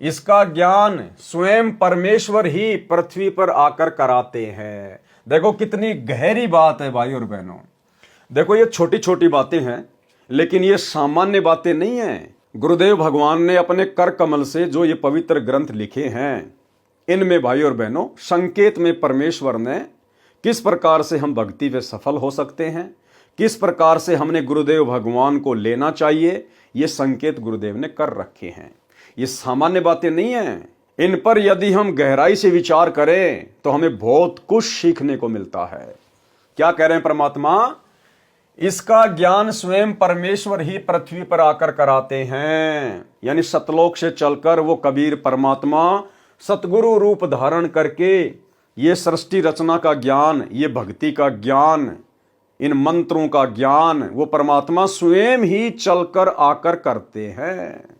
इसका ज्ञान स्वयं परमेश्वर ही पृथ्वी पर आकर कराते हैं। देखो कितनी गहरी बात है भाई और बहनों। देखो ये छोटी छोटी बातें हैं, लेकिन ये सामान्य बातें नहीं हैं। गुरुदेव भगवान ने अपने कर कमल से जो ये पवित्र ग्रंथ लिखे हैं, इनमें भाई और बहनों संकेत में परमेश्वर ने किस प्रकार से हम भक्ति में सफल हो सकते हैं, किस प्रकार से हमने गुरुदेव भगवान को लेना चाहिए, ये संकेत गुरुदेव ने कर रखे हैं। ये सामान्य बातें नहीं हैं। इन पर यदि हम गहराई से विचार करें तो हमें बहुत कुछ सीखने को मिलता है। क्या कह रहे हैं परमात्मा? इसका ज्ञान स्वयं परमेश्वर ही पृथ्वी पर आकर कराते हैं। यानी सतलोक से चलकर वो कबीर परमात्मा सतगुरु रूप धारण करके ये सृष्टि रचना का ज्ञान, ये भक्ति का ज्ञान, इन मंत्रों का ज्ञान वो परमात्मा स्वयं ही चलकर आकर करते हैं।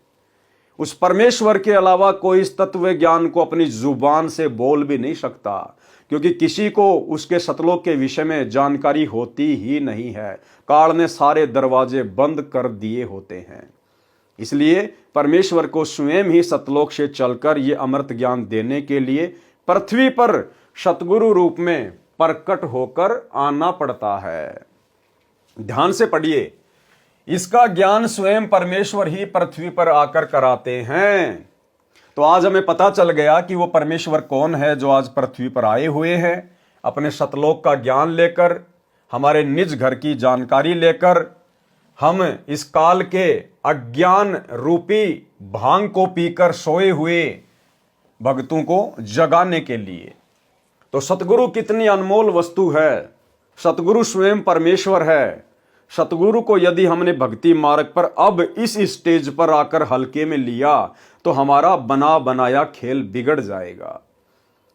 उस परमेश्वर के अलावा कोई इस तत्व ज्ञान को अपनी जुबान से बोल भी नहीं सकता, क्योंकि किसी को उसके सतलोक के विषय में जानकारी होती ही नहीं है। काल ने सारे दरवाजे बंद कर दिए होते हैं। इसलिए परमेश्वर को स्वयं ही सतलोक से चलकर ये अमृत ज्ञान देने के लिए पृथ्वी पर सतगुरु रूप में प्रकट होकर आना पड़ता है। ध्यान से पढ़िए, इसका ज्ञान स्वयं परमेश्वर ही पृथ्वी पर आकर कराते हैं। तो आज हमें पता चल गया कि वो परमेश्वर कौन है जो आज पृथ्वी पर आए हुए हैं, अपने सतलोक का ज्ञान लेकर, हमारे निज घर की जानकारी लेकर, हम इस काल के अज्ञान रूपी भांग को पीकर सोए हुए भक्तों को जगाने के लिए। तो सतगुरु कितनी अनमोल वस्तु है। सतगुरु स्वयं परमेश्वर है। सतगुरु को यदि हमने भक्ति मार्ग पर अब इस स्टेज पर आकर हल्के में लिया तो हमारा बना बनाया खेल बिगड़ जाएगा।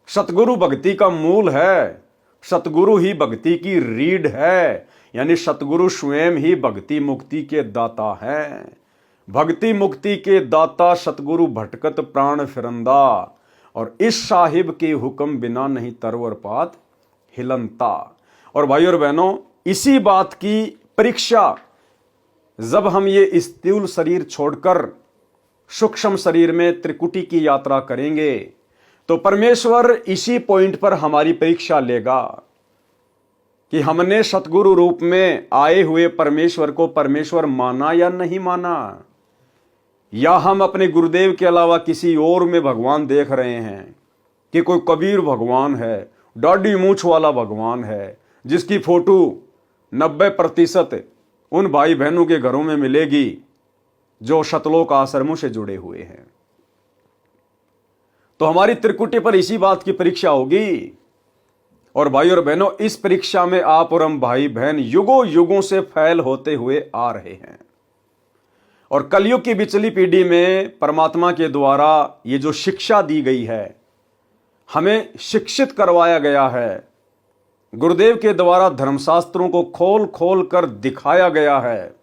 सतगुरु भक्ति का मूल है। सतगुरु ही भक्ति की रीढ़ है। यानी सतगुरु स्वयं ही भक्ति मुक्ति के दाता हैं। भक्ति मुक्ति के दाता सतगुरु भटकत प्राण फिरंदा, और इस साहिब के हुक्म बिना नहीं तरवर पात हिलनता। और भाई और बहनों, इसी बात की परीक्षा जब हम ये स्थूल शरीर छोड़कर सूक्ष्म शरीर में त्रिकुटी की यात्रा करेंगे तो परमेश्वर इसी पॉइंट पर हमारी परीक्षा लेगा कि हमने सतगुरु रूप में आए हुए परमेश्वर को परमेश्वर माना या नहीं माना, या हम अपने गुरुदेव के अलावा किसी और में भगवान देख रहे हैं कि कोई कबीर भगवान है, दाढ़ी मूंछ वाला भगवान है, जिसकी फोटो 90% उन भाई बहनों के घरों में मिलेगी जो सतलोक आश्रमों से जुड़े हुए हैं। तो हमारी त्रिकुटी पर इसी बात की परीक्षा होगी। और भाई और बहनों, इस परीक्षा में आप और हम भाई बहन युगों युगों से फैल होते हुए आ रहे हैं। और कलयुग की बिचली पीढ़ी में परमात्मा के द्वारा ये जो शिक्षा दी गई है, हमें शिक्षित करवाया गया है, गुरुदेव के द्वारा धर्मशास्त्रों को खोल खोल कर दिखाया गया है,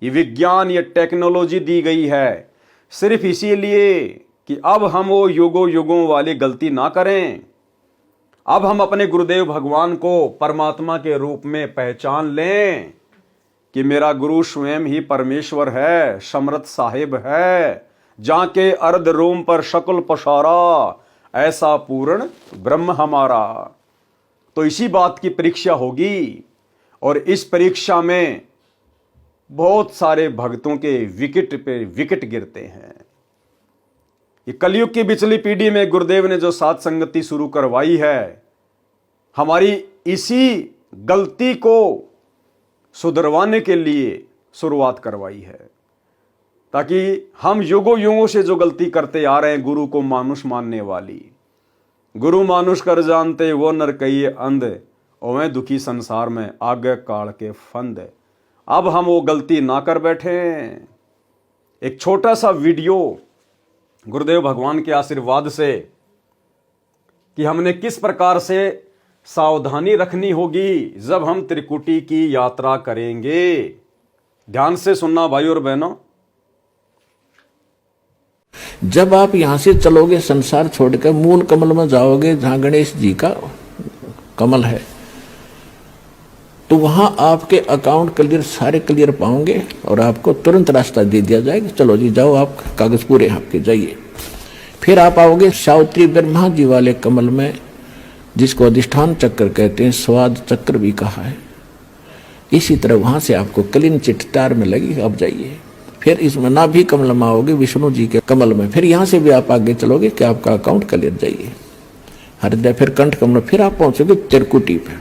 ये विज्ञान, ये टेक्नोलॉजी दी गई है सिर्फ इसीलिए कि अब हम वो युगों युगों वाली गलती ना करें। अब हम अपने गुरुदेव भगवान को परमात्मा के रूप में पहचान लें कि मेरा गुरु स्वयं ही परमेश्वर है, समर्थ साहिब है, जाके अर्ध रोम पर शकुल पसारा, ऐसा पूर्ण ब्रह्म हमारा। तो इसी बात की परीक्षा होगी। और इस परीक्षा में बहुत सारे भक्तों के विकेट पे विकेट गिरते हैं। ये कलयुग की बिचली पीढ़ी में गुरुदेव ने जो साथ संगति शुरू करवाई है, हमारी इसी गलती को सुधरवाने के लिए शुरुआत करवाई है, ताकि हम युगों युगों से जो गलती करते आ रहे हैं, गुरु को मानुष मानने वाली, गुरु मानुष कर जानते वो नर कहिए अंध, ओवे दुखी संसार में आगे काल के फंद। अब हम वो गलती ना कर बैठे। एक छोटा सा वीडियो गुरुदेव भगवान के आशीर्वाद से कि हमने किस प्रकार से सावधानी रखनी होगी जब हम त्रिकुटी की यात्रा करेंगे। ध्यान से सुनना भाई और बहनों। जब आप यहां से चलोगे संसार छोड़कर मूल कमल में जाओगे जहां गणेश जी का कमल है, तो वहां आपके अकाउंट क्लियर, सारे क्लियर पाओगे और आपको तुरंत रास्ता दे दिया जाएगा। चलो जी जाओ, आप कागज पूरे आपके, जाइए। फिर आप आओगे सावित्री ब्रह्मा जी वाले कमल में, जिसको अधिष्ठान चक्र कहते हैं, स्वाद चक्र भी कहा है। इसी तरह वहां से आपको कलिन चिट्टार में लगी, अब जाइए। फिर इसमें नाभि कमल में आओगे विष्णु जी के कमल में, फिर यहां से भी आप आगे चलोगे कि आपका अकाउंट क्लियर, जाइए हृदय, फिर कंठ कमल, फिर आप पहुंचोगे त्रिकुटी पे।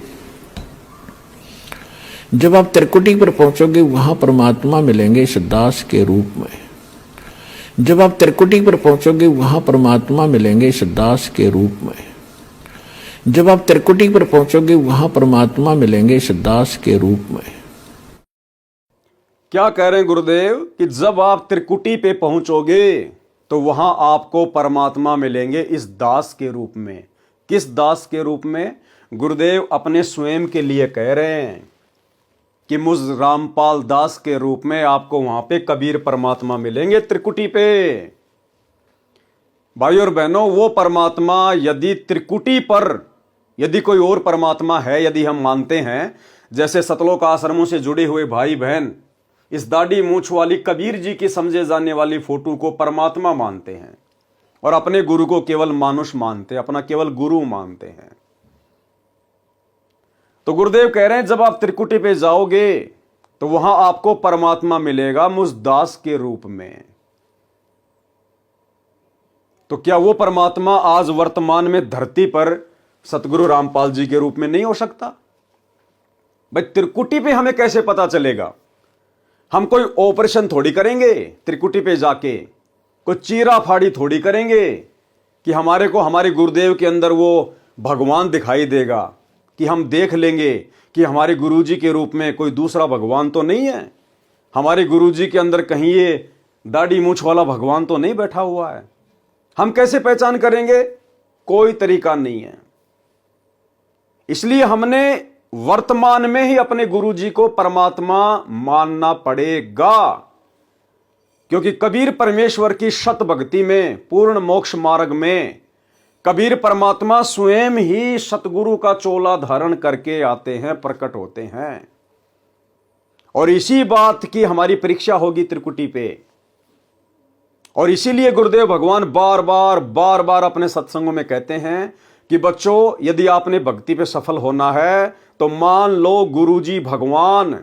जब आप त्रिकुटी पर पहुंचोगे वहां परमात्मा मिलेंगे इस दास के रूप में। जब आप त्रिकुटी पर पहुंचोगे वहां परमात्मा मिलेंगे इस दास के रूप में। जब आप त्रिकुटी पर पहुंचोगे वहां परमात्मा मिलेंगे इस दास के रूप में। क्या कह रहे हैं गुरुदेव कि जब आप त्रिकुटी पे पहुंचोगे तो वहां आपको परमात्मा मिलेंगे इस दास के रूप में। किस दास के रूप में? गुरुदेव अपने स्वयं के लिए कह रहे हैं कि मुझ रामपाल दास के रूप में आपको वहां पे कबीर परमात्मा मिलेंगे त्रिकुटी पे। भाई और बहनों, वो परमात्मा यदि त्रिकुटी पर, यदि कोई और परमात्मा है, यदि हम मानते हैं, जैसे सतलोक आश्रमों से जुड़े हुए भाई बहन इस दाढ़ी मूछ वाली कबीर जी की समझे जाने वाली फोटो को परमात्मा मानते हैं और अपने गुरु को केवल मानुष मानते हैं, अपना केवल गुरु मानते हैं, तो गुरुदेव कह रहे हैं जब आप त्रिकुटी पे जाओगे तो वहां आपको परमात्मा मिलेगा मुझ दास के रूप में। तो क्या वो परमात्मा आज वर्तमान में धरती पर सतगुरु रामपाल जी के रूप में नहीं हो सकता? भाई त्रिकुटी पे हमें कैसे पता चलेगा? हम कोई ऑपरेशन थोड़ी करेंगे त्रिकुटी पे जाके, कोई चीरा फाड़ी थोड़ी करेंगे कि हमारे को हमारे गुरुदेव के अंदर वो भगवान दिखाई देगा, कि हम देख लेंगे कि हमारे गुरुजी के रूप में कोई दूसरा भगवान तो नहीं है, हमारे गुरुजी के अंदर कहीं ये दाढ़ी मूछ वाला भगवान तो नहीं बैठा हुआ है। हम कैसे पहचान करेंगे? कोई तरीका नहीं है। इसलिए हमने वर्तमान में ही अपने गुरुजी को परमात्मा मानना पड़ेगा, क्योंकि कबीर परमेश्वर की शत भक्ति में, पूर्ण मोक्ष मार्ग में कबीर परमात्मा स्वयं ही सतगुरु का चोला धारण करके आते हैं, प्रकट होते हैं। और इसी बात की हमारी परीक्षा होगी त्रिकुटी पे। और इसीलिए गुरुदेव भगवान बार बार अपने सत्संगों में कहते हैं कि बच्चों, यदि आपने भक्ति पे सफल होना है तो मान लो गुरुजी भगवान,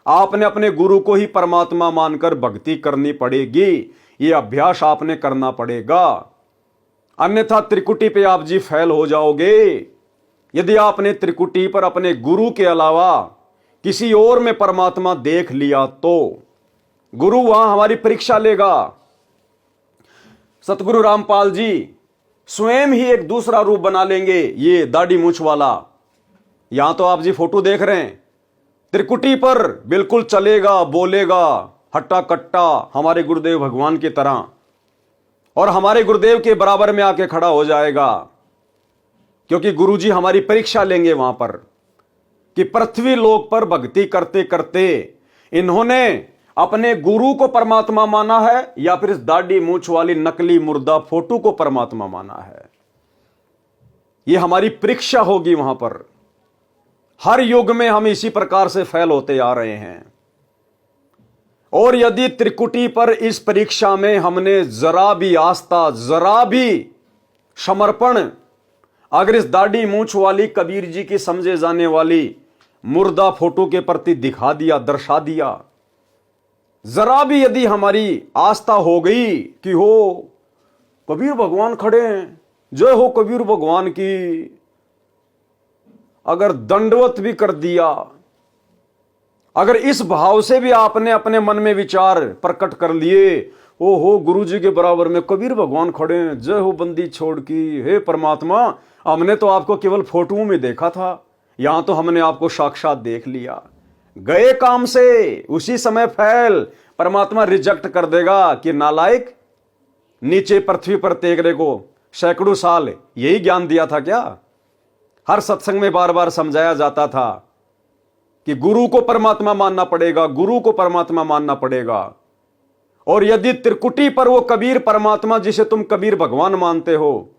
आपने अपने गुरु को ही परमात्मा मानकर भक्ति करनी पड़ेगी। ये अभ्यास आपने करना पड़ेगा, अन्यथा त्रिकुटी पे आप जी फेल हो जाओगे। यदि आपने त्रिकुटी पर अपने गुरु के अलावा किसी और में परमात्मा देख लिया तो गुरु वहां हमारी परीक्षा लेगा। सतगुरु रामपाल जी स्वयं ही एक दूसरा रूप बना लेंगे, ये दाढ़ी मूछ वाला। यहां तो आप जी फोटो देख रहे हैं, त्रिकुटी पर बिल्कुल चलेगा, बोलेगा हट्टा कट्टा हमारे गुरुदेव भगवान की तरह, और हमारे गुरुदेव के बराबर में आके खड़ा हो जाएगा, क्योंकि गुरुजी हमारी परीक्षा लेंगे वहां पर कि पृथ्वी लोक पर भक्ति करते करते इन्होंने अपने गुरु को परमात्मा माना है या फिर इस दाढ़ी मूछ वाली नकली मुर्दा फोटो को परमात्मा माना है। यह हमारी परीक्षा होगी वहां पर। हर युग में हम इसी प्रकार से फेल होते आ रहे हैं। और यदि त्रिकुटी पर इस परीक्षा में हमने जरा भी आस्था, जरा भी समर्पण अगर इस दाढ़ी मूछ वाली कबीर जी की समझे जाने वाली मुर्दा फोटो के प्रति दिखा दिया, दर्शा दिया, जरा भी यदि हमारी आस्था हो गई कि हो कबीर भगवान खड़े हैं, जय हो कबीर भगवान की, अगर दंडवत भी कर दिया, अगर इस भाव से भी आपने अपने मन में विचार प्रकट कर लिए, ओ हो गुरुजी के बराबर में कबीर भगवान खड़े हैं, जय हो बंदी छोड़ की, हे परमात्मा हमने तो आपको केवल फोटो में देखा था, यहां तो हमने आपको साक्षात देख लिया, गए काम से, उसी समय फैल। परमात्मा रिजेक्ट कर देगा कि नालायक, नीचे पृथ्वी पर तेगरे को सैकड़ों साल यही ज्ञान दिया था क्या? हर सत्संग में बार बार समझाया जाता था कि गुरु को परमात्मा मानना पड़ेगा, गुरु को परमात्मा मानना पड़ेगा। और यदि त्रिकुटी पर वो कबीर परमात्मा जिसे तुम कबीर भगवान मानते हो,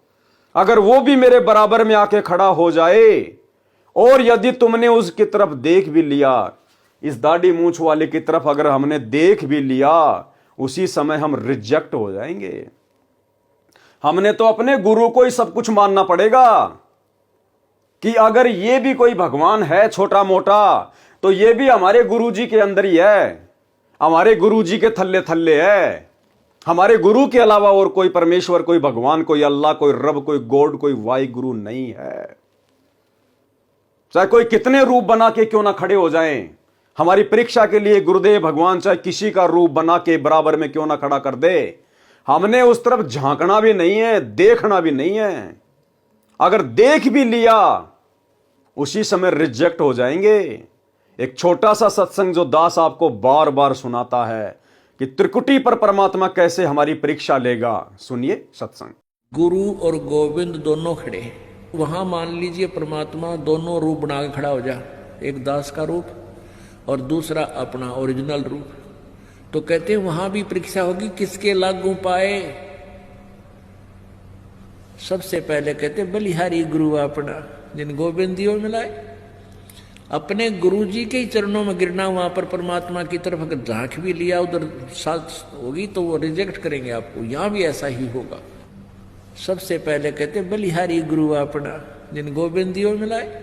अगर वो भी मेरे बराबर में आके खड़ा हो जाए, और यदि तुमने उसकी तरफ देख भी लिया, इस दाढ़ी मूछ वाले की तरफ अगर हमने देख भी लिया, उसी समय हम रिजेक्ट हो जाएंगे। हमने तो अपने गुरु को ही सब कुछ मानना पड़ेगा कि अगर ये भी कोई भगवान है छोटा मोटा तो ये भी हमारे गुरु जी के अंदर ही है, हमारे गुरु जी के थल्ले थल्ले है। हमारे गुरु के अलावा और कोई परमेश्वर, कोई भगवान, कोई अल्लाह, कोई रब, कोई गॉड, कोई वाई गुरु नहीं है। चाहे कोई कितने रूप बना के क्यों ना खड़े हो जाएं, हमारी परीक्षा के लिए गुरुदेव भगवान चाहे किसी का रूप बना के बराबर में क्यों ना खड़ा कर दे, हमने उस तरफ झांकना भी नहीं है, देखना भी नहीं है। अगर देख भी लिया उसी समय रिजेक्ट हो जाएंगे। एक छोटा सा सत्संग जो दास आपको बार बार सुनाता है कि त्रिकुटी पर परमात्मा कैसे हमारी परीक्षा लेगा, सुनिए सत्संग। गुरु और गोविंद दोनों खड़े हैं, वहां मान लीजिए परमात्मा दोनों रूप बना के खड़ा हो जा, एक दास का रूप और दूसरा अपना ओरिजिनल रूप। तो कहते हैं वहां भी परीक्षा होगी, किसके लागू पाए। सबसे पहले कहते बलिहारी गुरु अपना, जिन गोविंदियों मिलाए। अपने गुरु जी के ही चरणों में गिरना, वहां पर परमात्मा की तरफ अगर झांक भी लिया उधर साथ होगी तो वो रिजेक्ट करेंगे आपको। यहां भी ऐसा ही होगा। सबसे पहले कहते बलिहारी गुरु अपना, जिन गोविंदियों मिलाए।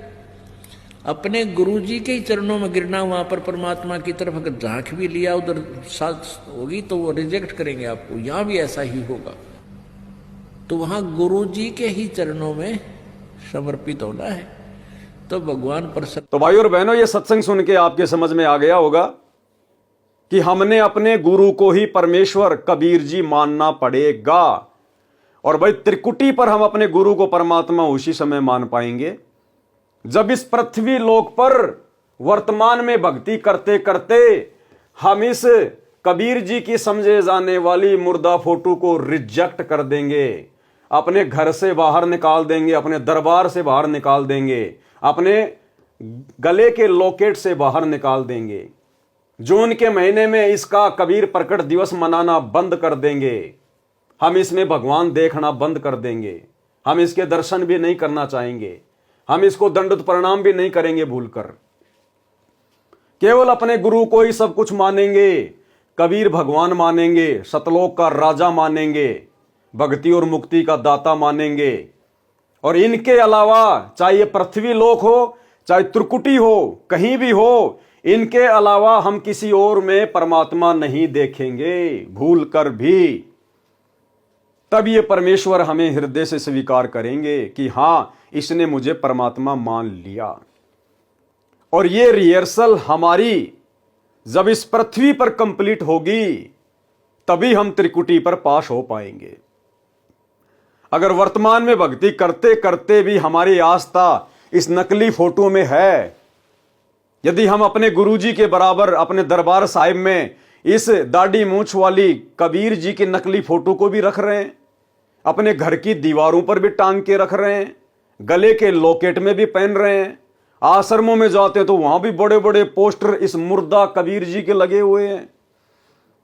अपने गुरु जी के ही चरणों में गिरना, वहां पर परमात्मा की तरफ अगर झांक भी लिया उधर साथ होगी तो वो रिजेक्ट करेंगे आपको। यहां भी ऐसा ही होगा। तो वहां गुरु जी के ही चरणों में समर्पित होना है तो भगवान प्रसन्न। तो भाई और बहनों, ये सत्संग सुन के आपके समझ में आ गया होगा कि हमने अपने गुरु को ही परमेश्वर कबीर जी मानना पड़ेगा। और भाई त्रिकुटी पर हम अपने गुरु को परमात्मा उसी समय मान पाएंगे जब इस पृथ्वी लोक पर वर्तमान में भक्ति करते करते हम इस कबीर जी की समझे जाने वाली मुर्दा फोटो को रिजेक्ट कर देंगे, अपने घर से बाहर निकाल देंगे, अपने दरबार से बाहर निकाल देंगे, अपने गले के लॉकेट से बाहर निकाल देंगे। जून के महीने में इसका कबीर प्रकट दिवस मनाना बंद कर देंगे। हम इसमें भगवान देखना बंद कर देंगे। हम इसके दर्शन भी नहीं करना चाहेंगे। हम इसको दंडवत प्रणाम भी नहीं करेंगे भूलकर। केवल अपने गुरु को ही सब कुछ मानेंगे, कबीर भगवान मानेंगे, सतलोक का राजा मानेंगे, भक्ति और मुक्ति का दाता मानेंगे। और इनके अलावा चाहे ये पृथ्वी लोक हो, चाहे त्रिकुटी हो, कहीं भी हो, इनके अलावा हम किसी और में परमात्मा नहीं देखेंगे भूल कर भी। तब ये परमेश्वर हमें हृदय से स्वीकार करेंगे कि हां, इसने मुझे परमात्मा मान लिया। और ये रिहर्सल हमारी जब इस पृथ्वी पर कंप्लीट होगी तभी हम त्रिकुटी पर पास हो पाएंगे। अगर वर्तमान में भक्ति करते करते भी हमारी आस्था इस नकली फोटो में है, यदि हम अपने गुरुजी के बराबर अपने दरबार साहिब में इस दाढ़ी मूंछ वाली कबीर जी की नकली फोटो को भी रख रहे हैं, अपने घर की दीवारों पर भी टांग के रख रहे हैं, गले के लॉकेट में भी पहन रहे हैं, आश्रमों में जाते हैं तो वहां भी बड़े बड़े पोस्टर इस मुर्दा कबीर जी के लगे हुए हैं।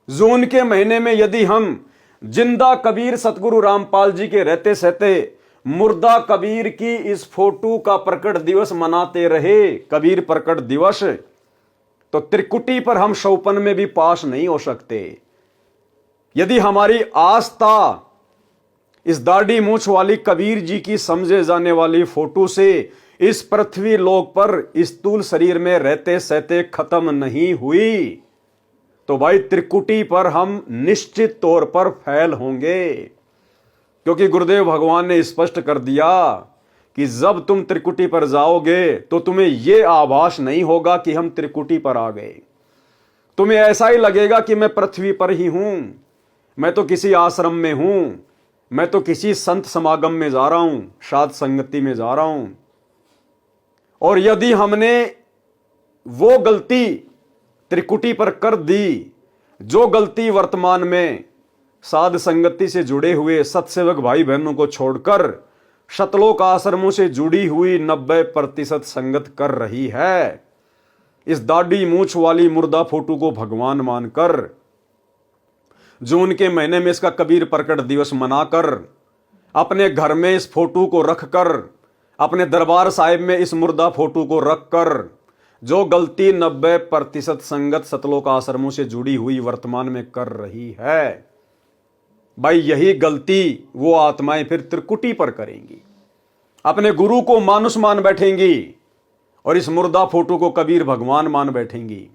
जून के महीने में यदि हम जिंदा कबीर सतगुरु रामपाल जी के रहते सहते मुर्दा कबीर की इस फोटो का प्रकट दिवस मनाते रहे, कबीर प्रकट दिवस, तो त्रिकुटी पर हम शौपन में भी पास नहीं हो सकते। यदि हमारी आस्था इस दाढ़ी मूंछ वाली कबीर जी की समझे जाने वाली फोटो से इस पृथ्वी लोक पर स्थूल शरीर में रहते सहते खत्म नहीं हुई तो भाई त्रिकुटी पर हम निश्चित तौर पर फेल होंगे। क्योंकि गुरुदेव भगवान ने स्पष्ट कर दिया कि जब तुम त्रिकुटी पर जाओगे तो तुम्हें यह आभास नहीं होगा कि हम त्रिकुटी पर आ गए। तुम्हें ऐसा ही लगेगा कि मैं पृथ्वी पर ही हूं, मैं तो किसी आश्रम में हूं, मैं तो किसी संत समागम में जा रहा हूं, साध संगति में जा रहा हूं। और यदि हमने वो गलती त्रिकुटी पर कर दी जो गलती वर्तमान में साध संगति से जुड़े हुए सत्सेवक भाई बहनों को छोड़कर शतलोक आश्रमों से जुड़ी हुई 90% संगत कर रही है, इस दाढ़ी मूंछ वाली मुर्दा फोटो को भगवान मानकर जून के महीने में इसका कबीर प्रकट दिवस मनाकर अपने घर में इस फोटो को रखकर अपने दरबार साहिब में इस मुर्दा फोटो को रखकर जो गलती 90% संगत सतलोक आश्रमों से जुड़ी हुई वर्तमान में कर रही है, भाई यही गलती वो आत्माएं फिर त्रिकुटी पर करेंगी, अपने गुरु को मानुष मान बैठेंगी और इस मुर्दा फोटो को कबीर भगवान मान बैठेंगी,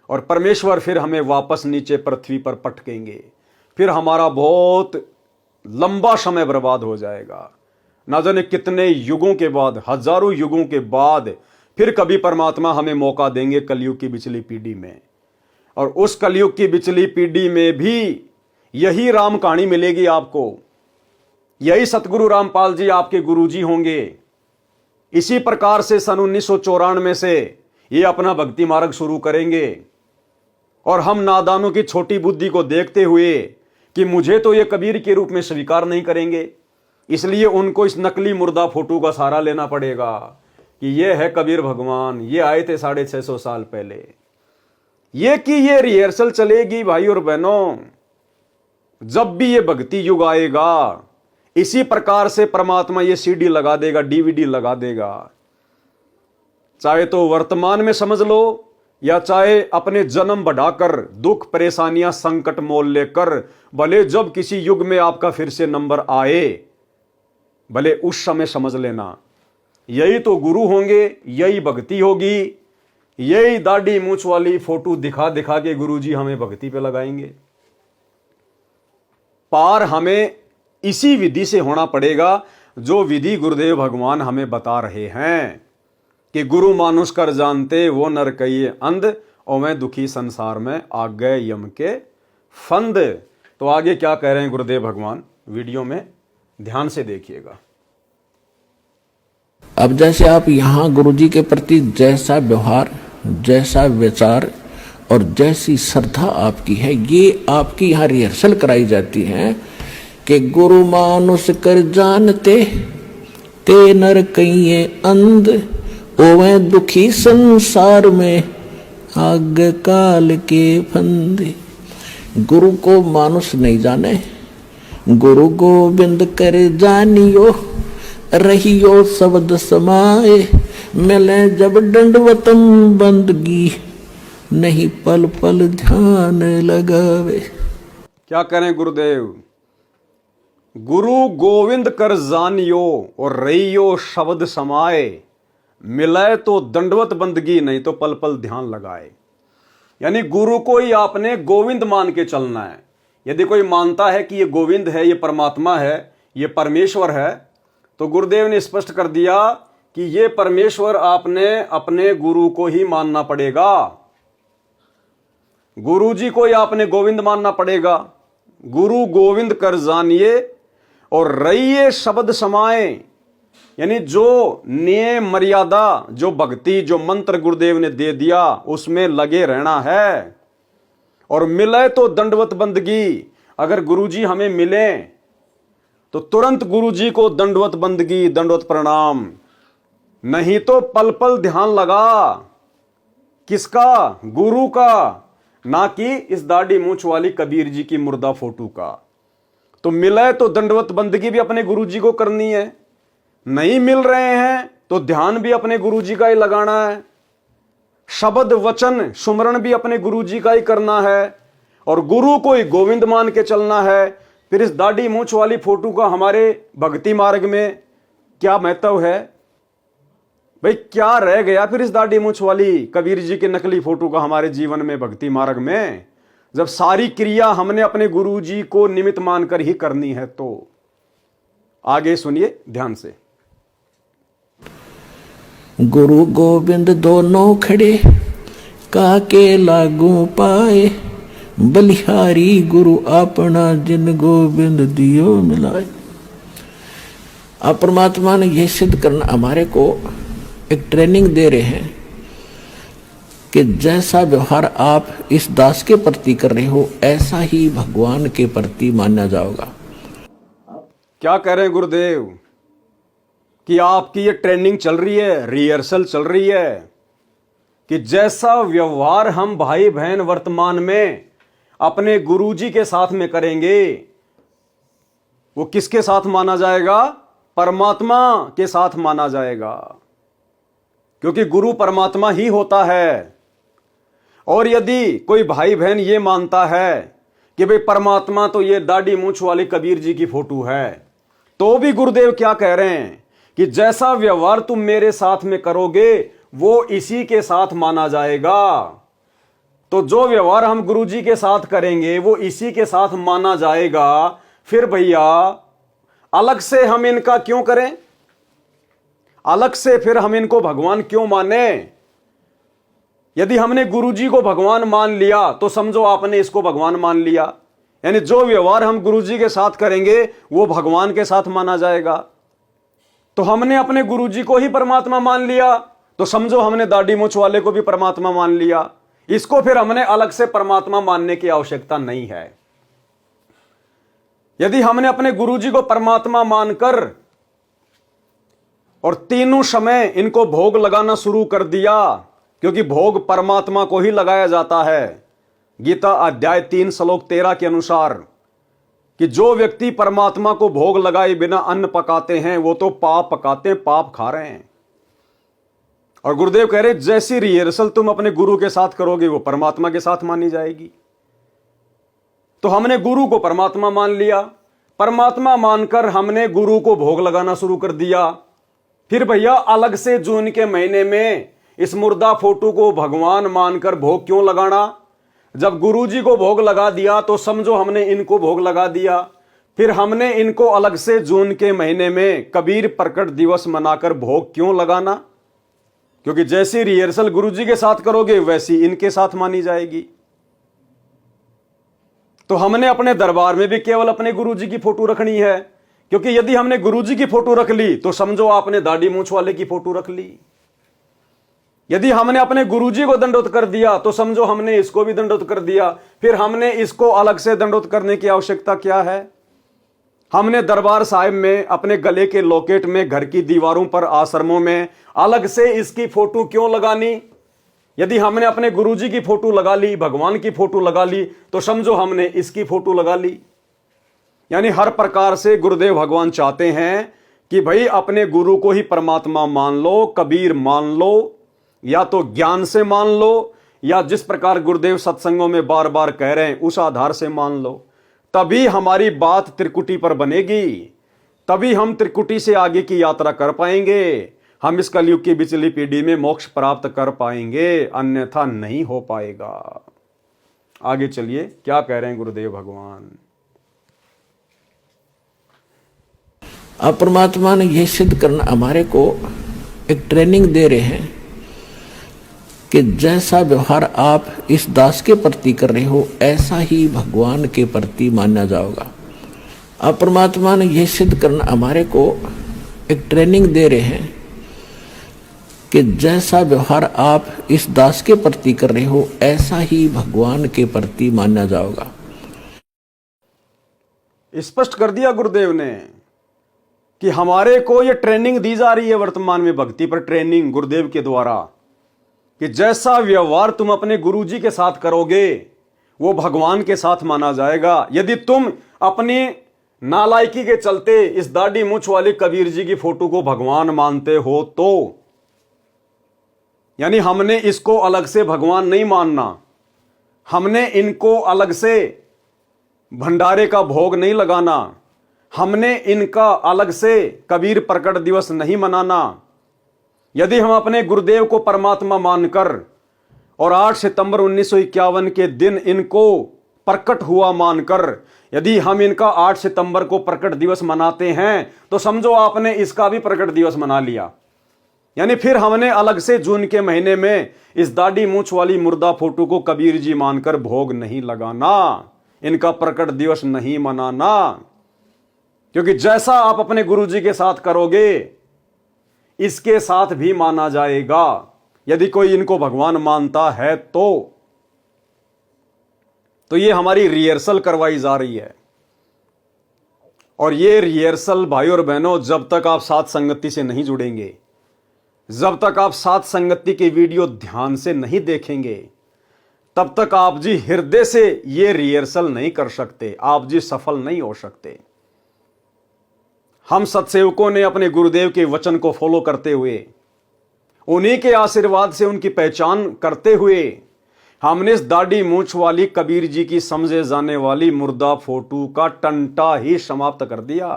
और परमेश्वर फिर हमें वापस नीचे पृथ्वी पर पटकेंगे। फिर हमारा बहुत लंबा समय बर्बाद हो जाएगा। ना जाने कितने युगों के बाद, हजारों युगों के बाद फिर कभी परमात्मा हमें मौका देंगे कलयुग की बिचली पीढ़ी में, और उस कलयुग की बिचली पीढ़ी में भी यही राम कहानी मिलेगी आपको। यही सतगुरु रामपाल जी आपके गुरुजी होंगे। इसी प्रकार से सन 1994 से ये अपना भक्ति मार्ग शुरू करेंगे, और हम नादानों की छोटी बुद्धि को देखते हुए कि मुझे तो ये कबीर के रूप में स्वीकार नहीं करेंगे, इसलिए उनको इस नकली मुर्दा फोटो का सहारा लेना पड़ेगा कि ये है कबीर भगवान, ये आए थे 650 साल पहले। ये कि ये रिहर्सल चलेगी भाई और बहनों। जब भी ये भक्ति युग आएगा, इसी प्रकार से परमात्मा ये सीडी लगा देगा, डीवीडी लगा देगा। चाहे तो वर्तमान में समझ लो, या चाहे अपने जन्म बढ़ाकर दुख परेशानियां संकट मोल लेकर, भले जब किसी युग में आपका फिर से नंबर आए, भले उस समय समझ लेना यही तो गुरु होंगे, यही भक्ति होगी, यही दाढ़ी मूंछ वाली फोटो दिखा दिखा के गुरुजी हमें भक्ति पे लगाएंगे। पार हमें इसी विधि से होना पड़ेगा जो विधि गुरुदेव भगवान हमें बता रहे हैं कि गुरु मानुष कर जानते वो नर कहिए अंध, और मैं दुखी संसार में आ गए यम के फंद। तो आगे क्या कह रहे हैं गुरुदेव भगवान, वीडियो में ध्यान से देखिएगा। अब जैसे आप यहाँ गुरुजी के प्रति जैसा व्यवहार, जैसा विचार और जैसी श्रद्धा आपकी है, ये आपकी यहाँ रिहर्सल कराई जाती है कि गुरु मानुष कर जानते ते नर कहिए अंध, ओवे दुखी संसार में आग काल के फंदे। गुरु को मानुष नहीं जाने, गुरु गोविंद कर जानियो, रहियो शब्द समाए, मिले जब दंडवतम बंदगी, नहीं पल पल ध्यान लगावे। क्या करें गुरुदेव, गुरु गोविंद कर जानियो और रहियो शब्द समाए, मिले तो दंडवत बंदगी, नहीं तो पल पल ध्यान लगाए। यानी गुरु को ही आपने गोविंद मान के चलना है। यदि कोई मानता है कि ये गोविंद है, ये परमात्मा है, ये परमेश्वर है, तो गुरुदेव ने स्पष्ट कर दिया कि ये परमेश्वर आपने अपने गुरु को ही मानना पड़ेगा। गुरु जी को ही आपने गोविंद मानना पड़ेगा। गुरु गोविंद कर जानिए और रहिए शब्द समाए, यानी जो नियम मर्यादा, जो भक्ति, जो मंत्र गुरुदेव ने दे दिया उसमें लगे रहना है। और मिले तो दंडवत बंदगी, अगर गुरुजी हमें मिले तो तुरंत गुरुजी को दंडवत बंदगी, दंडवत प्रणाम, नहीं तो पल पल ध्यान लगा। किसका? गुरु का, ना कि इस दाढ़ी मूंछ वाली कबीर जी की मुर्दा फोटो का। तो मिले तो दंडवत बंदगी भी अपने गुरुजी को करनी है, नहीं मिल रहे हैं तो ध्यान भी अपने गुरुजी का ही लगाना है, शब्द वचन सुमरण भी अपने गुरुजी का ही करना है, और गुरु को ही गोविंद मान के चलना है। फिर इस दाढ़ी मूंछ वाली फोटो का हमारे भक्ति मार्ग में क्या महत्व है भाई? क्या रह गया फिर इस दाढ़ी मूंछ वाली कबीर जी की नकली फोटो का हमारे जीवन में, भक्ति मार्ग में, जब सारी क्रिया हमने अपने गुरुजी को निमित्त मानकर ही करनी है। तो आगे सुनिए ध्यान से। गुरु गोविंद दोनों खड़े काके लागू पाए, बलिहारी गुरु अपना जिन गोविंद दियो मिलाए। अब परमात्मा ने यह सिद्ध करना, हमारे को एक ट्रेनिंग दे रहे हैं कि जैसा व्यवहार आप इस दास के प्रति कर रहे हो, ऐसा ही भगवान के प्रति माना जाएगा। क्या कह रहे हैं गुरुदेव कि आपकी ये ट्रेनिंग चल रही है, रिहर्सल चल रही है कि जैसा व्यवहार हम भाई बहन वर्तमान में अपने गुरुजी के साथ में करेंगे, वो किसके साथ माना जाएगा? परमात्मा के साथ माना जाएगा, क्योंकि गुरु परमात्मा ही होता है। और यदि कोई भाई बहन ये मानता है कि भाई परमात्मा तो ये दाढ़ी मूंछ वाले कबीर जी की फोटो है, तो भी गुरुदेव क्या कह रहे हैं कि जैसा व्यवहार तुम मेरे साथ में करोगे वो इसी के साथ माना जाएगा। तो जो व्यवहार हम गुरु जी के साथ करेंगे वो इसी के साथ माना जाएगा। फिर भैया अलग से हम इनका क्यों करें, अलग से फिर हम इनको भगवान क्यों माने? यदि हमने गुरु जी को भगवान मान लिया तो समझो आपने इसको भगवान मान लिया, यानी जो व्यवहार हम गुरु जी के साथ करेंगे वो भगवान के साथ माना जाएगा। तो हमने अपने गुरु जी को ही परमात्मा मान लिया तो समझो हमने दाढ़ी मूंछ वाले को भी परमात्मा मान लिया। इसको फिर हमने अलग से परमात्मा मानने की आवश्यकता नहीं है। यदि हमने अपने गुरु जी को परमात्मा मानकर और तीनों समय इनको भोग लगाना शुरू कर दिया, क्योंकि भोग परमात्मा को ही लगाया जाता है। गीता अध्याय 3 श्लोक 13 के अनुसार कि जो व्यक्ति परमात्मा को भोग लगाए बिना अन्न पकाते हैं वो तो पाप पकाते हैं, पाप खा रहे हैं। और गुरुदेव कह रहे जैसी रिहर्सल तुम अपने गुरु के साथ करोगे वो परमात्मा के साथ मानी जाएगी। तो हमने गुरु को परमात्मा मान लिया, परमात्मा मानकर हमने गुरु को भोग लगाना शुरू कर दिया। फिर भैया अलग से जून के महीने में इस मुर्दा फोटो को भगवान मानकर भोग क्यों लगाना? जब गुरु जी को भोग लगा दिया तो समझो हमने इनको भोग लगा दिया। फिर हमने इनको अलग से जून के महीने में कबीर प्रकट दिवस मनाकर भोग क्यों लगाना? क्योंकि जैसी रिहर्सल गुरु जी के साथ करोगे वैसी इनके साथ मानी जाएगी। तो हमने अपने दरबार में भी केवल अपने गुरु जी की फोटो रखनी है, क्योंकि यदि हमने गुरु जी की फोटो रख ली तो समझो आपने दाढ़ी मूंछ वाले की फोटो रख ली। यदि हमने अपने गुरु जी को दंडोत कर दिया तो समझो हमने इसको भी दंडोत कर दिया। फिर हमने इसको अलग से दंडोत करने की आवश्यकता क्या है? हमने दरबार साहिब में अपने गले के लॉकेट में, घर की दीवारों पर, आश्रमों में अलग से इसकी फोटो क्यों लगानी? यदि हमने अपने गुरुजी की फोटो लगा ली, भगवान की फोटो लगा ली, तो समझो हमने इसकी फोटो लगा ली। यानी हर प्रकार से गुरुदेव भगवान चाहते हैं कि भाई अपने गुरु को ही परमात्मा मान लो, कबीर मान लो, या तो ज्ञान से मान लो, या जिस प्रकार गुरुदेव सत्संगों में बार बार कह रहे हैं उस आधार से मान लो। तभी हमारी बात त्रिकुटी पर बनेगी, तभी हम त्रिकुटी से आगे की यात्रा कर पाएंगे, हम इस कलयुग की बिचली पीढ़ी में मोक्ष प्राप्त कर पाएंगे, अन्यथा नहीं हो पाएगा। आगे चलिए क्या कह रहे हैं गुरुदेव भगवान। अब परमात्मा ने यह सिद्ध करना हमारे को एक ट्रेनिंग दे रहे हैं कि जैसा व्यवहार आप इस दास के प्रति कर रहे हो ऐसा ही भगवान के प्रति माना जाएगा। अब परमात्मा ने यह सिद्ध करना हमारे को एक ट्रेनिंग दे रहे हैं कि जैसा व्यवहार आप इस दास के प्रति कर रहे हो ऐसा ही भगवान के प्रति माना जाएगा। स्पष्ट कर दिया गुरुदेव ने कि हमारे को यह ट्रेनिंग दी जा रही है वर्तमान में, भक्ति पर ट्रेनिंग गुरुदेव के द्वारा, कि जैसा व्यवहार तुम अपने गुरुजी के साथ करोगे वो भगवान के साथ माना जाएगा। यदि तुम अपनी नालायकी के चलते इस दाढ़ी मूंछ वाले कबीर जी की फोटो को भगवान मानते हो तो, यानी हमने इसको अलग से भगवान नहीं मानना, हमने इनको अलग से भंडारे का भोग नहीं लगाना, हमने इनका अलग से कबीर प्रकट दिवस नहीं मनाना। यदि हम अपने गुरुदेव को परमात्मा मानकर और 8 सितंबर 1951 के दिन इनको प्रकट हुआ मानकर यदि हम इनका 8 सितंबर को प्रकट दिवस मनाते हैं तो समझो आपने इसका भी प्रकट दिवस मना लिया। यानी फिर हमने अलग से जून के महीने में इस दाढ़ी मूंछ वाली मुर्दा फोटो को कबीर जी मानकर भोग नहीं लगाना, इनका प्रकट दिवस नहीं मनाना, क्योंकि जैसा आप अपने गुरु जी के साथ करोगे इसके साथ भी माना जाएगा। यदि कोई इनको भगवान मानता है तो ये हमारी रिहर्सल करवाई जा रही है। और ये रिहर्सल भाई और बहनों जब तक आप साथ संगति से नहीं जुड़ेंगे, जब तक आप साथ संगति के वीडियो ध्यान से नहीं देखेंगे, तब तक आप जी हृदय से ये रिहर्सल नहीं कर सकते, आप जी सफल नहीं हो सकते। हम सत्सेवकों ने अपने गुरुदेव के वचन को फॉलो करते हुए, उन्हीं के आशीर्वाद से उनकी पहचान करते हुए हमने इस दाढ़ी मूंछ वाली कबीर जी की समझे जाने वाली मुर्दा फोटो का टंटा ही समाप्त कर दिया।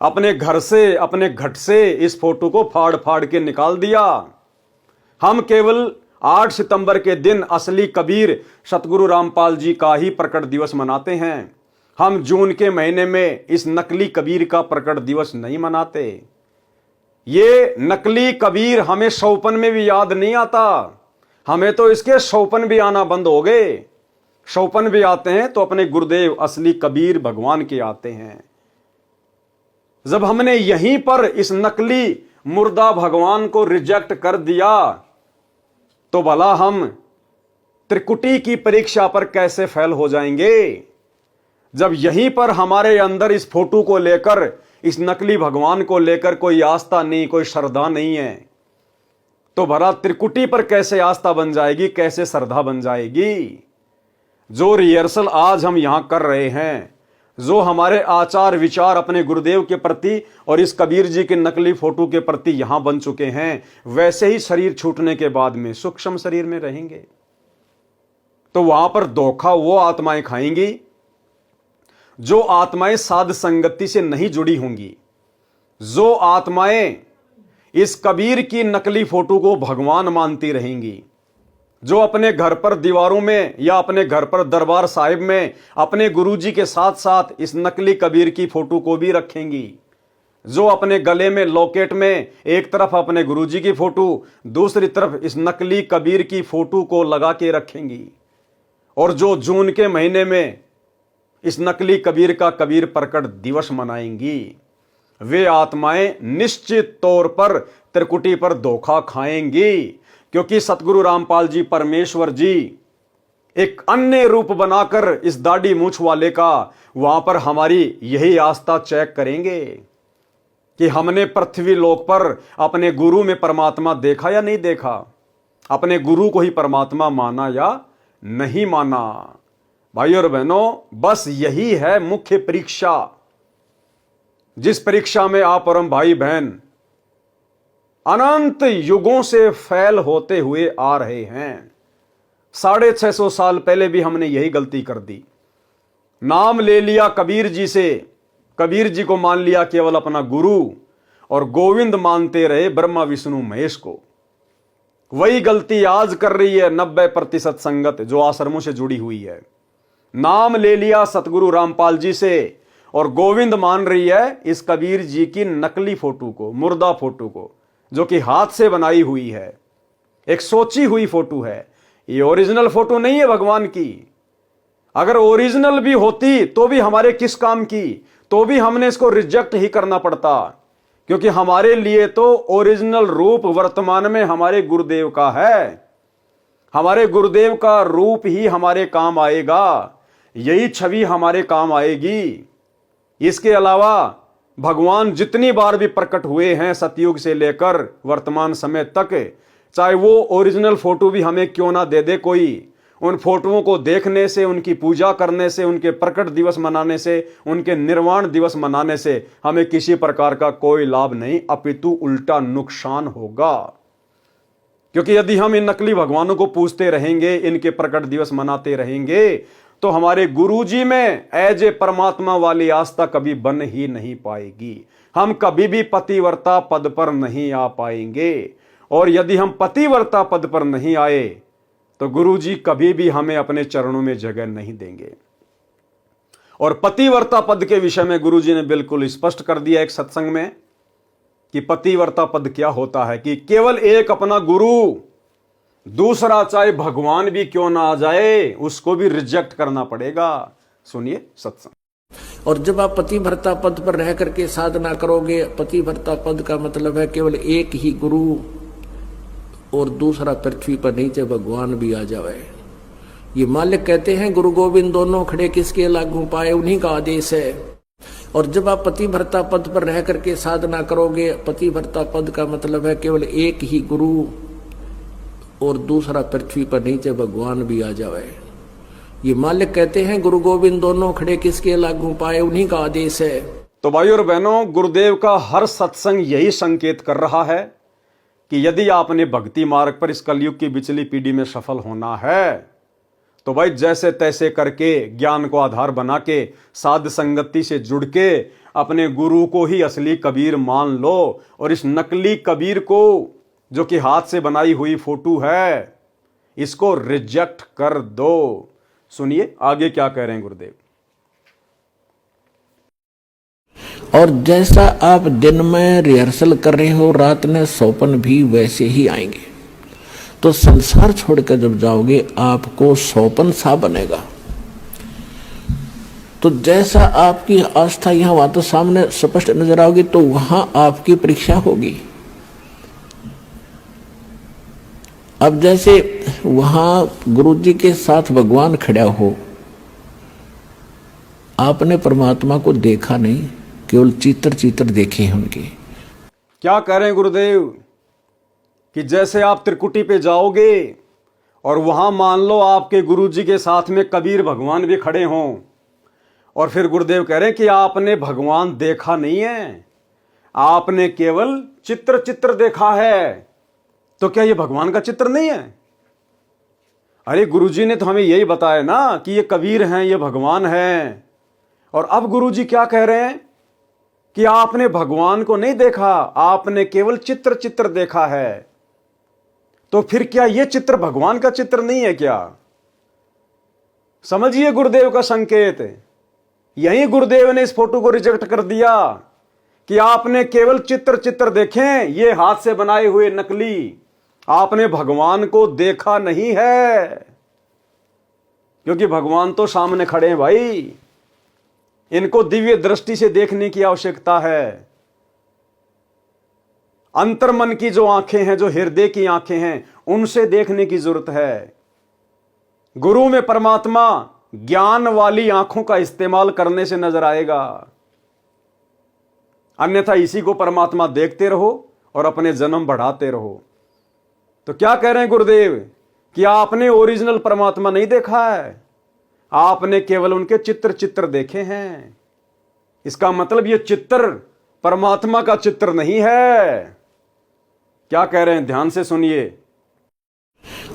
अपने घर से, अपने घट से इस फोटो को फाड़ फाड़ के निकाल दिया। हम केवल 8 सितंबर के दिन असली कबीर सतगुरु रामपाल जी का ही प्रकट दिवस मनाते हैं। हम जून के महीने में इस नकली कबीर का प्रकट दिवस नहीं मनाते। ये नकली कबीर हमें शौपन में भी याद नहीं आता। हमें तो इसके शौपन भी आना बंद हो गए। शौपन भी आते हैं तो अपने गुरुदेव असली कबीर भगवान के आते हैं। जब हमने यहीं पर इस नकली मुर्दा भगवान को रिजेक्ट कर दिया तो भला हम त्रिकुटी की परीक्षा पर कैसे फेल हो जाएंगे? जब यहीं पर हमारे अंदर इस फोटो को लेकर, इस नकली भगवान को लेकर कोई आस्था नहीं, कोई श्रद्धा नहीं है, तो भला त्रिकुटी पर कैसे आस्था बन जाएगी, कैसे श्रद्धा बन जाएगी? जो रिहर्सल आज हम यहां कर रहे हैं, जो हमारे आचार विचार अपने गुरुदेव के प्रति और इस कबीर जी के नकली फोटो के प्रति यहां बन चुके हैं, वैसे ही शरीर छूटने के बाद में सूक्ष्म शरीर में रहेंगे तो वहां पर धोखा वो आत्माएं खाएंगी जो आत्माएं साध संगति से नहीं जुड़ी होंगी, जो आत्माएं इस कबीर की नकली फोटो को भगवान मानती रहेंगी, जो अपने घर पर दीवारों में या अपने घर पर दरबार साहिब में अपने गुरुजी के साथ साथ इस नकली कबीर की फोटो को भी रखेंगी, जो अपने गले में लॉकेट में एक तरफ अपने गुरुजी की फोटो, दूसरी तरफ इस नकली कबीर की फोटो को लगा के रखेंगी, और जो जून के महीने में इस नकली कबीर का कबीर प्रकट दिवस मनाएंगी, वे आत्माएं निश्चित तौर पर त्रिकुटी पर धोखा खाएंगी। क्योंकि सतगुरु रामपाल जी परमेश्वर जी एक अन्य रूप बनाकर इस दाढ़ी मूंछ वाले का वहां पर हमारी यही आस्था चेक करेंगे कि हमने पृथ्वी लोक पर अपने गुरु में परमात्मा देखा या नहीं देखा, अपने गुरु को ही परमात्मा माना या नहीं माना। भाई और बहनों, बस यही है मुख्य परीक्षा, जिस परीक्षा में आप और हम भाई बहन अनंत युगों से फेल होते हुए आ रहे हैं। 650 साल पहले भी हमने यही गलती कर दी। नाम ले लिया कबीर जी से, कबीर जी को मान लिया केवल अपना गुरु, और गोविंद मानते रहे ब्रह्मा विष्णु महेश को। वही गलती आज कर रही है 90% संगत जो आश्रमों से जुड़ी हुई है। नाम ले लिया सतगुरु रामपाल जी से और गोविंद मान रही है इस कबीर जी की नकली फोटो को, मुर्दा फोटो को, जो कि हाथ से बनाई हुई है, एक सोची हुई फोटो है। ये ओरिजिनल फोटो नहीं है भगवान की। अगर ओरिजिनल भी होती तो भी हमारे किस काम की, तो भी हमने इसको रिजेक्ट ही करना पड़ता, क्योंकि हमारे लिए तो ओरिजिनल रूप वर्तमान में हमारे गुरुदेव का है। हमारे गुरुदेव का रूप ही हमारे काम आएगा, यही छवि हमारे काम आएगी। इसके अलावा भगवान जितनी बार भी प्रकट हुए हैं सतयुग से लेकर वर्तमान समय तक, चाहे वो ओरिजिनल फोटो भी हमें क्यों ना दे दे कोई, उन फोटोओं को देखने से, उनकी पूजा करने से, उनके प्रकट दिवस मनाने से, उनके निर्वाण दिवस मनाने से हमें किसी प्रकार का कोई लाभ नहीं, अपितु उल्टा नुकसान होगा। क्योंकि यदि हम इन नकली भगवानों को पूजते रहेंगे, इनके प्रकट दिवस मनाते रहेंगे, तो हमारे गुरुजी में एज ए परमात्मा वाली आस्था कभी बन ही नहीं पाएगी। हम कभी भी पतिव्रता पद पर नहीं आ पाएंगे, और यदि हम पतिव्रता पद पर नहीं आए तो गुरुजी कभी भी हमें अपने चरणों में जगह नहीं देंगे। और पतिव्रता पद के विषय में गुरुजी ने बिल्कुल स्पष्ट कर दिया एक सत्संग में कि पतिव्रता पद क्या होता है, कि केवल एक अपना गुरु, दूसरा चाहे भगवान भी क्यों ना आ जाए उसको भी रिजेक्ट करना पड़ेगा। सुनिए सत्संग। और जब आप पतिव्रता पद पर रह करके साधना करोगे, पतिव्रता पद का मतलब है केवल एक ही गुरु और दूसरा पृथ्वी पर नीचे भगवान भी आ जाए। ये मालिक कहते हैं गुरु गोविंद दोनों खड़े किसके लागू पाए, उन्हीं का आदेश है। और जब आप पतिव्रता पद पर रह करके साधना करोगे, पतिव्रता पद का मतलब है केवल एक ही गुरु और दूसरा पृथ्वी पर नीचे भगवान भी आ जाए। ये मालिक कहते हैं गुरु गोविंद दोनों खड़े किसके लागू पाए, उन्हीं का आदेश है। तो भाई और बहनों, गुरुदेव का हर सत्संग यही संकेत कर रहा है कि यदि आपने भक्ति मार्ग पर इस कलयुग की बिचली पीढ़ी में सफल होना है तो भाई जैसे तैसे करके ज्ञान को आधार बना के साध संगति से जुड़ के अपने गुरु को ही असली कबीर मान लो और इस नकली कबीर को जो कि हाथ से बनाई हुई फोटो है इसको रिजेक्ट कर दो। सुनिए आगे क्या कह रहे हैं गुरुदेव। और जैसा आप दिन में रिहर्सल कर रहे हो रात में सौपन भी वैसे ही आएंगे। तो संसार छोड़कर जब जाओगे आपको सौपन सा बनेगा। तो जैसा आपकी आस्था यहां वहां तो सामने स्पष्ट नजर आओगी तो वहां आपकी परीक्षा होगी। अब जैसे वहां गुरु जी के साथ भगवान खड़ा हो, आपने परमात्मा को देखा नहीं, केवल चित्र चित्र देखे हैं उनके। क्या कह रहे हैं गुरुदेव कि जैसे आप त्रिकुटी पे जाओगे और वहां मान लो आपके गुरु जी के साथ में कबीर भगवान भी खड़े हों और फिर गुरुदेव कह रहे हैं कि आपने भगवान देखा नहीं है, आपने केवल चित्र चित्र देखा है। तो क्या ये भगवान का चित्र नहीं है? अरे गुरुजी ने तो हमें यही बताया ना कि ये कबीर हैं, ये भगवान हैं। और अब गुरुजी क्या कह रहे हैं कि आपने भगवान को नहीं देखा, आपने केवल चित्र चित्र देखा है। तो फिर क्या ये चित्र भगवान का चित्र नहीं है क्या? समझिए गुरुदेव का संकेत। यही गुरुदेव ने इस फोटो को रिजेक्ट कर दिया कि आपने केवल चित्र चित्र देखें, ये हाथ से बनाए हुए नकली, आपने भगवान को देखा नहीं है। क्योंकि भगवान तो सामने खड़े हैं भाई, इनको दिव्य दृष्टि से देखने की आवश्यकता है। अंतर्मन की जो आंखें हैं, जो हृदय की आंखें हैं, उनसे देखने की जरूरत है। गुरु में परमात्मा ज्ञान वाली आंखों का इस्तेमाल करने से नजर आएगा, अन्यथा इसी को परमात्मा देखते रहो और अपने जन्म बढ़ाते रहो। तो क्या कह रहे हैं गुरुदेव कि आपने ओरिजिनल परमात्मा नहीं देखा है, आपने केवल उनके चित्र चित्र देखे हैं। इसका मतलब ये चित्र परमात्मा का चित्र नहीं है। क्या कह रहे हैं, ध्यान से सुनिए।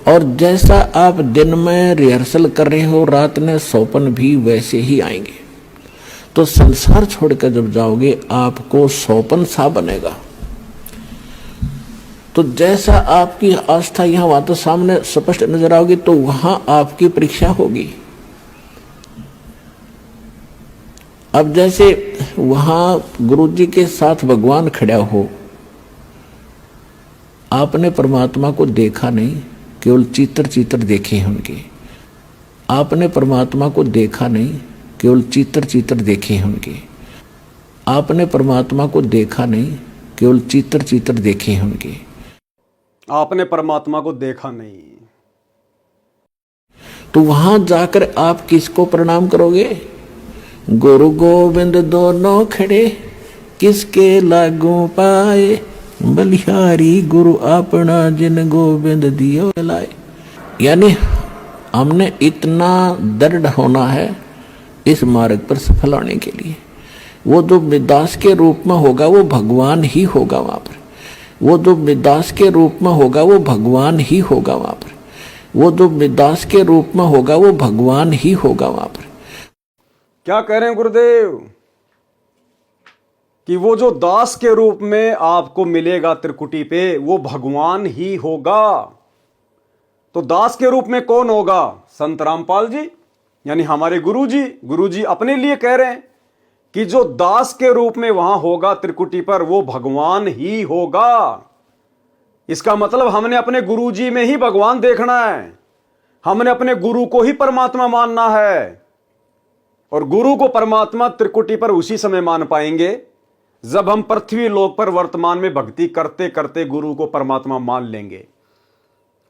और जैसा आप दिन में रिहर्सल कर रहे हो रात में सौपन भी वैसे ही आएंगे। तो संसार छोड़कर जब जाओगे आपको सौपन सा बनेगा। तो जैसा आपकी आस्था यहां वहां तो सामने स्पष्ट नजर आओगी तो वहां आपकी परीक्षा होगी। अब जैसे वहां गुरु जी के साथ भगवान खड़ा हो, आपने परमात्मा को देखा नहीं, केवल चित्र चित्र देखे हैं उनके। आपने परमात्मा को देखा नहीं, केवल चित्र चित्र देखे हैं उनके। आपने परमात्मा को देखा नहीं, केवल चित्र चित्र देखे हैं उनके। आपने परमात्मा को देखा नहीं। तो वहां जाकर आप किसको प्रणाम करोगे? गुरु गोविंद दोनों खड़े किसके लागू पाए, बलिहारी गुरु अपना जिन गोविंद दियो लाए। यानी हमने इतना दृढ़ होना है इस मार्ग पर सफल होने के लिए। वो जो दास के रूप में होगा वो भगवान ही होगा वहां पर। वो जो दास के रूप में होगा वो भगवान ही होगा वहां पर। वो जो दास के रूप में होगा वो भगवान ही होगा वहां पर। क्या कह रहे हैं गुरुदेव कि वो जो दास के रूप में आपको मिलेगा त्रिकुटी पे वो भगवान ही होगा। तो दास के रूप में कौन होगा? संत रामपाल जी, यानी हमारे गुरुजी। गुरुजी अपने लिए कह रहे हैं कि जो दास के रूप में वहां होगा त्रिकुटी पर वो भगवान ही होगा। इसका मतलब हमने अपने गुरुजी में ही भगवान देखना है, हमने अपने गुरु को ही परमात्मा मानना है। और गुरु को परमात्मा त्रिकुटी पर उसी समय मान पाएंगे जब हम पृथ्वी लोक पर वर्तमान में भक्ति करते करते गुरु को परमात्मा मान लेंगे।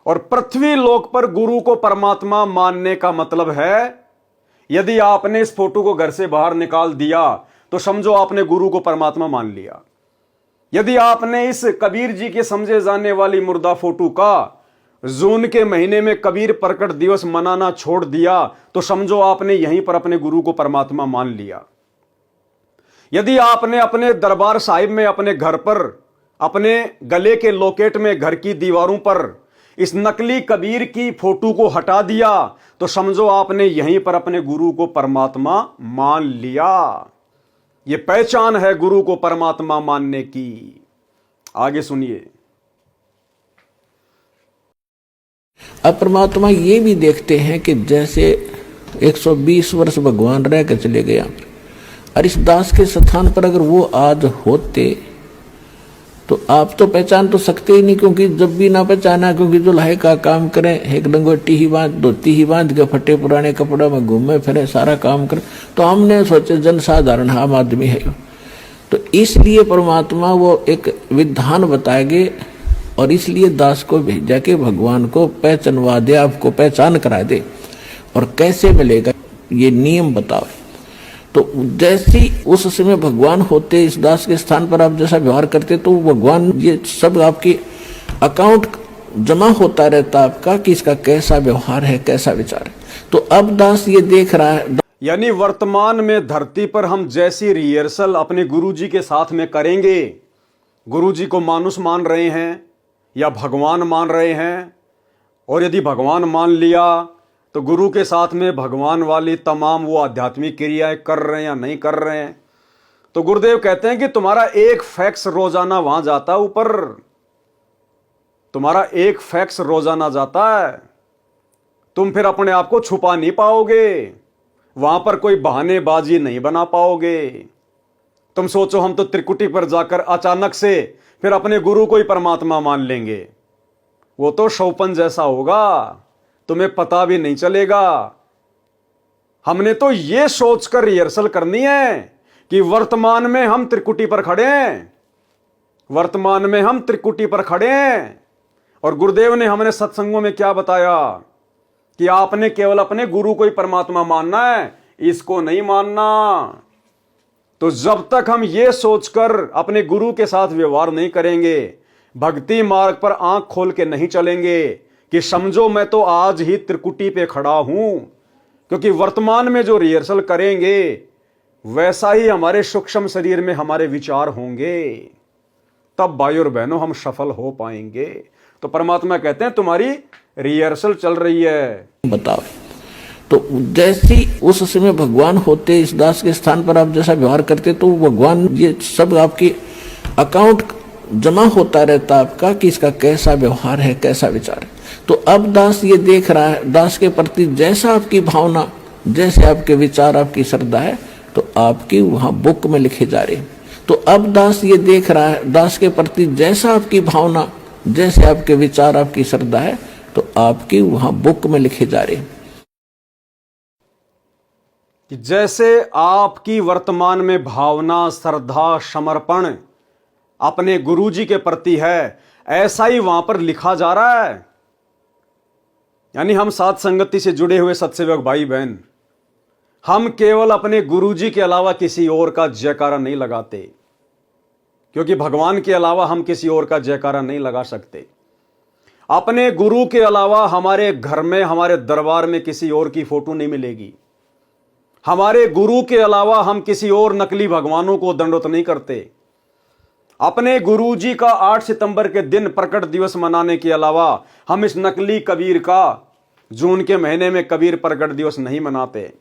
और पृथ्वी लोक पर गुरु को परमात्मा मानने का मतलब है, यदि आपने इस फोटो को घर से बाहर निकाल दिया तो समझो आपने गुरु को परमात्मा मान लिया। यदि आपने इस कबीर जी के समझे जाने वाली मुर्दा फोटो का जून के महीने में कबीर प्रकट दिवस मनाना छोड़ दिया तो समझो आपने यहीं पर अपने गुरु को परमात्मा मान लिया। यदि आपने अपने दरबार साहिब में अपने घर पर अपने गले के लॉकेट में घर की दीवारों पर इस नकली कबीर की फोटो को हटा दिया तो समझो आपने यहीं पर अपने गुरु को परमात्मा मान लिया। ये पहचान है गुरु को परमात्मा मानने की। आगे सुनिए। अब परमात्मा ये भी देखते हैं कि जैसे 120 वर्ष भगवान रह कर चले गया और इस दास के स्थान पर अगर वो आज होते तो आप तो पहचान तो सकते ही नहीं, क्योंकि जब भी ना पहचाना, क्योंकि जो लाहे का काम करें, एक लंगोटी ही बांध, धोती ही बांध के फटे पुराने कपड़े में घूमे फिरे, सारा काम करें, तो हमने सोचे जन साधारण आम आदमी है। तो इसलिए परमात्मा वो एक विधान बताएंगे और इसलिए दास को भेजा कि भगवान को पहचानवा दे, आपको पहचान करा दे। और कैसे मिलेगा ये नियम बताओ। तो जैसी उस समय भगवान होते इस दास के स्थान पर आप जैसा व्यवहार करते तो भगवान ये सब आपकी अकाउंट जमा होता रहता आपका कि इसका कैसा व्यवहार है, कैसा विचार है। तो अब दास ये देख रहा है, यानी वर्तमान में धरती पर हम जैसी रिहर्सल अपने गुरुजी के साथ में करेंगे, गुरुजी को मानुष मान रहे हैं या भगवान मान रहे हैं, और यदि भगवान मान लिया तो गुरु के साथ में भगवान वाली तमाम वो आध्यात्मिक क्रियाएं कर रहे हैं या नहीं कर रहे हैं, तो गुरुदेव कहते हैं कि तुम्हारा एक फैक्स रोजाना वहां जाता है ऊपर, तुम्हारा एक फैक्स रोजाना जाता है। तुम फिर अपने आप को छुपा नहीं पाओगे, वहां पर कोई बहानेबाजी नहीं बना पाओगे। तुम सोचो हम तो त्रिकुटी पर जाकर अचानक से फिर अपने गुरु को ही परमात्मा मान लेंगे, वो तो शौपन जैसा होगा, तुम्हें पता भी नहीं चलेगा। हमने तो ये सोचकर रिहर्सल करनी है कि वर्तमान में हम त्रिकुटी पर खड़े हैं, वर्तमान में हम त्रिकुटी पर खड़े हैं। और गुरुदेव ने हमने सत्संगों में क्या बताया कि आपने केवल अपने गुरु को ही परमात्मा मानना है, इसको नहीं मानना। तो जब तक हम ये सोचकर अपने गुरु के साथ व्यवहार नहीं करेंगे, भक्ति मार्ग पर आंख खोल के नहीं चलेंगे कि समझो मैं तो आज ही त्रिकुटी पे खड़ा हूं, क्योंकि वर्तमान में जो रिहर्सल करेंगे वैसा ही हमारे सूक्ष्म शरीर में हमारे विचार होंगे, तब भाई और बहनों हम सफल हो पाएंगे। तो परमात्मा कहते हैं तुम्हारी रिहर्सल चल रही है। बताओ। तो जैसी उस समय भगवान होते इस दास के स्थान पर आप जैसा व्यवहार करते तो भगवान ये सब आपकी अकाउंट जमा होता रहता आपका कि इसका कैसा व्यवहार है, कैसा विचार है। तो अब दास ये देख रहा है, दास के प्रति जैसा आपकी भावना, जैसे आपके विचार, आपकी श्रद्धा है, तो आपकी वहां बुक में लिखे जा रहे हैं। तो अब दास ये देख रहा है, दास के प्रति जैसा आपकी भावना, जैसे आपके विचार, आपकी श्रद्धा है, तो आपकी वहां बुक में लिखे जा रहे हैं। कि जैसे आपकी वर्तमान में भावना, श्रद्धा, समर्पण अपने गुरुजी के प्रति है, ऐसा ही वहां पर लिखा जा रहा है। यानी हम साथ संगति से जुड़े हुए सत्सेवक भाई बहन, हम केवल अपने गुरुजी के अलावा किसी और का जयकारा नहीं लगाते, क्योंकि भगवान के अलावा हम किसी और का जयकारा नहीं लगा सकते। अपने गुरु के अलावा हमारे घर में, हमारे दरबार में किसी और की फोटो नहीं मिलेगी। हमारे गुरु के अलावा हम किसी और नकली भगवानों को दंडवत नहीं करते। अपने गुरुजी का 8 सितंबर के दिन प्रकट दिवस मनाने के अलावा हम इस नकली कबीर का जून के महीने में कबीर प्रकट दिवस नहीं मनाते।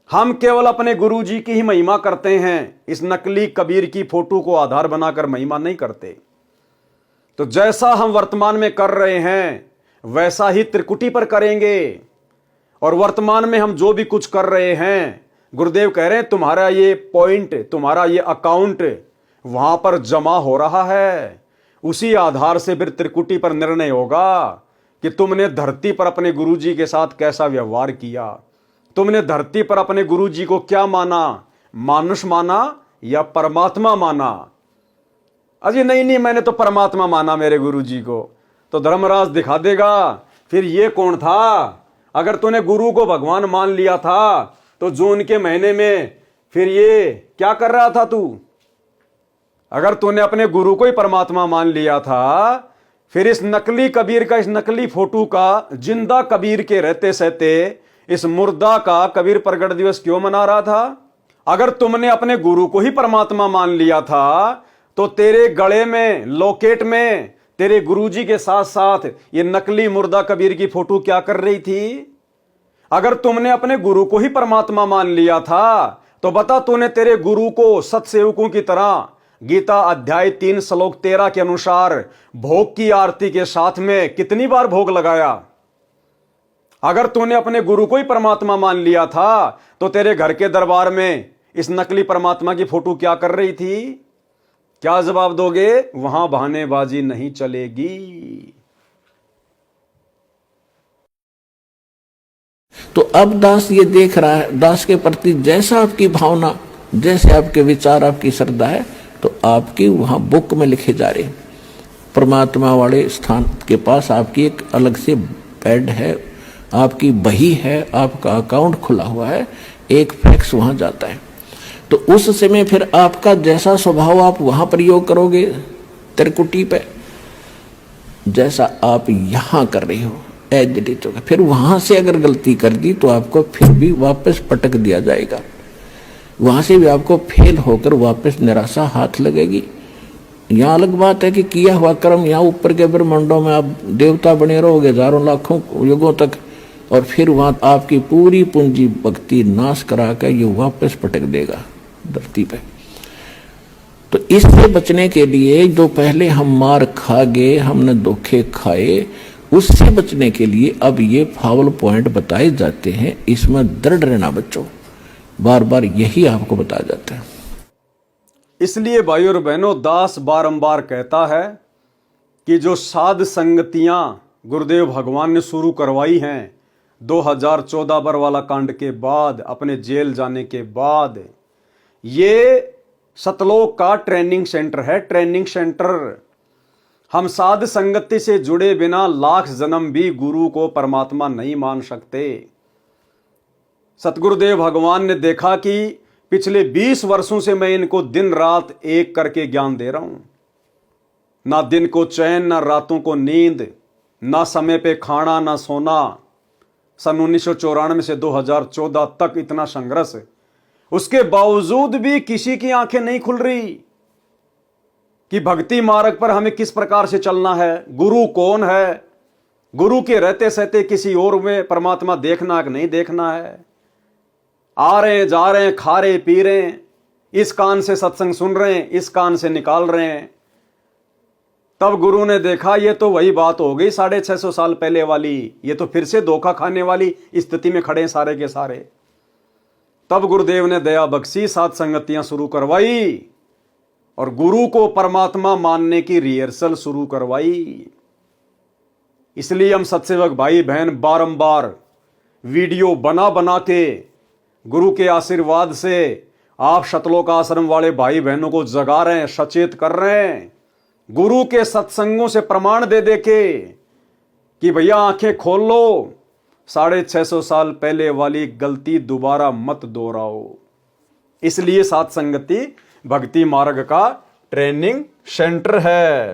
हम केवल अपने गुरुजी की ही महिमा करते हैं, इस नकली कबीर की फोटो को आधार बनाकर महिमा नहीं करते। तो जैसा हम वर्तमान में कर रहे हैं वैसा ही त्रिकुटी पर करेंगे। और वर्तमान में हम जो भी कुछ कर रहे हैं, गुरुदेव कह रहे हैं तुम्हारा ये पॉइंट, तुम्हारा ये अकाउंट वहां पर जमा हो रहा है। उसी आधार से फिर त्रिकुटी पर निर्णय होगा कि तुमने धरती पर अपने गुरुजी के साथ कैसा व्यवहार किया, तुमने धरती पर अपने गुरुजी को क्या माना, मानुष माना या परमात्मा माना। अजी नहीं मैंने तो परमात्मा माना मेरे गुरुजी को। तो धर्मराज दिखा देगा फिर ये कौन था। अगर तूने गुरु को भगवान मान लिया था तो जून के महीने में फिर ये क्या कर रहा था तू। अगर तूने अपने गुरु को ही परमात्मा मान लिया था, फिर इस नकली कबीर का, इस नकली फोटो का, जिंदा कबीर के रहते सहते इस मुर्दा का कबीर प्रगट दिवस क्यों मना रहा था। अगर तुमने अपने गुरु को ही परमात्मा मान लिया था तो तेरे गले में, लॉकेट में तेरे गुरुजी के साथ साथ ये नकली मुर्दा कबीर की फोटो क्या कर रही थी? अगर तुमने अपने गुरु को ही परमात्मा मान लिया था तो बता, तूने तेरे गुरु को सत्सेवकों की तरह गीता अध्याय 3 श्लोक 13 के अनुसार भोग की आरती के साथ में कितनी बार भोग लगाया? अगर तूने अपने गुरु को ही परमात्मा मान लिया था तो तेरे घर के दरबार में इस नकली परमात्मा की फोटो क्या कर रही थी? क्या जवाब दोगे? वहां बहानेबाजी नहीं चलेगी। तो अब दास ये देख रहा है, दास के प्रति जैसा आपकी भावना, जैसे आपके विचार, आपकी श्रद्धा है, तो आपकी वहां बुक में लिखे जा रहे। परमात्मा वाले स्थान के पास आपकी एक अलग से बेड है, आपकी बही है, आपका अकाउंट खुला हुआ है, एक फैक्स वहां जाता है। तो उस समय फिर आपका जैसा स्वभाव आप वहां प्रयोग करोगे त्रिकुटी पे, जैसा आप यहां कर रहे हो एज इट इज होगा। फिर वहां से अगर गलती कर दी तो आपको फिर भी वापस पटक दिया जाएगा, वहां से भी आपको फेल होकर वापस निराशा हाथ लगेगी। यहाँ अलग बात है कि किया हुआ कर्म यहाँ ऊपर के ब्रह्मांडों में आप देवता बने रहोगे हजारों लाखों युगों तक, और फिर वहां आपकी पूरी पूंजी भक्ति नाश करा कर ये वापस पटक देगा धरती पे। तो इससे बचने के लिए जो पहले हम मार खा गए, हमने धोखे खाए, उससे बचने के लिए अब ये फावल पॉइंट बताए जाते हैं। इसमें दृढ़ रहना बच्चों, बार बार यही आपको बताया जाता है। इसलिए भाइयों और बहनों, दास बारंबार कहता है कि जो साध संगतियां गुरुदेव भगवान ने शुरू करवाई हैं 2014 बरवाला कांड के बाद, अपने जेल जाने के बाद, ये सतलोक का ट्रेनिंग सेंटर है। Training centre. हम साध संगति से जुड़े बिना लाख जन्म भी गुरु को परमात्मा नहीं मान सकते। सतगुरुदेव भगवान ने देखा कि पिछले 20 वर्षों से मैं इनको दिन रात एक करके ज्ञान दे रहा हूं, ना दिन को चैन, ना रातों को नींद, ना समय पे खाना, ना सोना। सन 1994 से 2014 तक इतना संघर्ष, उसके बावजूद भी किसी की आंखें नहीं खुल रही कि भक्ति मार्ग पर हमें किस प्रकार से चलना है, गुरु कौन है, गुरु के रहते सहते किसी और में परमात्मा देखना है कि नहीं देखना है। आ रहे हैं, जा रहे हैं, खा रहे पी रहे हैं, इस कान से सत्संग सुन रहे हैं, इस कान से निकाल रहे हैं। तब गुरु ने देखा ये तो वही बात हो गई 650 साल पहले वाली, ये तो फिर से धोखा खाने वाली स्थिति में खड़े हैं सारे के सारे। तब गुरुदेव ने दया बख्शी, साथ संगतियां शुरू करवाई और गुरु को परमात्मा मानने की रिहर्सल शुरू करवाई। इसलिए हम सत्सेवक भाई बहन बारंबार वीडियो बना बना के गुरु के आशीर्वाद से आप सतलोक आश्रम वाले भाई बहनों को जगा रहे हैं, सचेत कर रहे हैं, गुरु के सत्संगों से प्रमाण दे दे के कि भैया आंखें खोल लो, 650 साल पहले वाली गलती दोबारा मत दोहराओ। इसलिए साथ संगति भक्ति मार्ग का ट्रेनिंग सेंटर है।